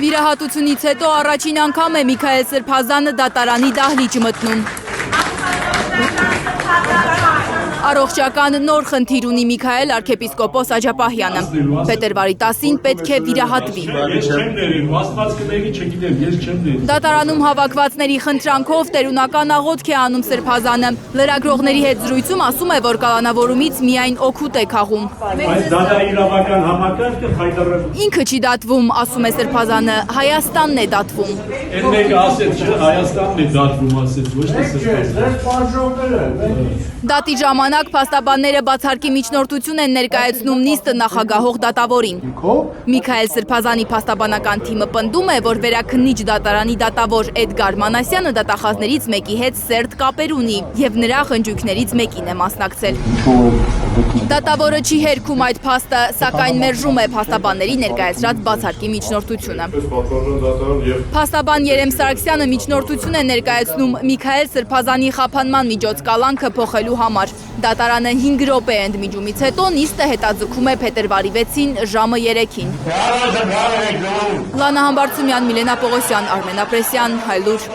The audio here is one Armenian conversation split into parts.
Վիրահատությունից հետո առաջին անգամ է Միքայել Սրբազանը դատարանի դահլիճ մտնում։ Առողջական նոր խնդիր ունի Միքայել arքեպիսկոպոս Աջապահյանը։ Փետրվարի 10-ին պետք է վիրահատվի։ Դատարանում հավաքվածների խնդրանքով տերունական աղոթք է անում Սրբազանը։ Լրագրողների հետ զրույցում ասում է, որ կալանավորումից միայն օգուտ է քաղում։ Ինքը չի դատվում, ասում է Սրբազանը, Հայաստանն է դատվում։ Դատի ժամանակ փաստաբանները բացարկի միջնորդություն են ներկայացնում նիստը նախագահող դատավորին։ Միքայել Սրբազանի փաստաբանական թիմը պնդում է, որ վերաքննիչ դատարանի դատավոր Էդգար Մանասյանը դատախազներից մեկի հետ սերտ կապեր ունի և նրա խնջույքներից մեկին է մասնակցել։ Դատավորը չի հերքում այդ փաստը, սակայն մերժում է փաստաբանների ներկայացրած բացարկի միջնորդությունը։ Փաստաբան Երեմ Սարգսյանը միջնորդություն է ներկայացնում Միքայել Սրբազանի խափանման միջոց կալանքը փոխելու համար։ Դատարանը 5 րոպե է ընդմիջումից հետո նիստը հետաձգում է փետրվարի 6-ին ժամը 3-ին։ Լանա Համբարձումյան, Միլենա Պողոսյան, Արմեն Ապրեսյան, Հայլուր։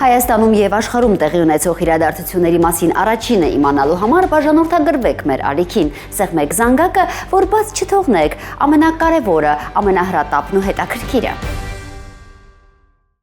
Հայաստանում և աշխարհում տեղի ունեցող իրադարձությունների մասին առաջինը իմանալու համար բաժանորդագրվեք մեր ալիքին, սեղմեք զանգակը, որ բաց չթողնեք, ամենակարևորը, ամենահրատապն ու հետաքրքիրը։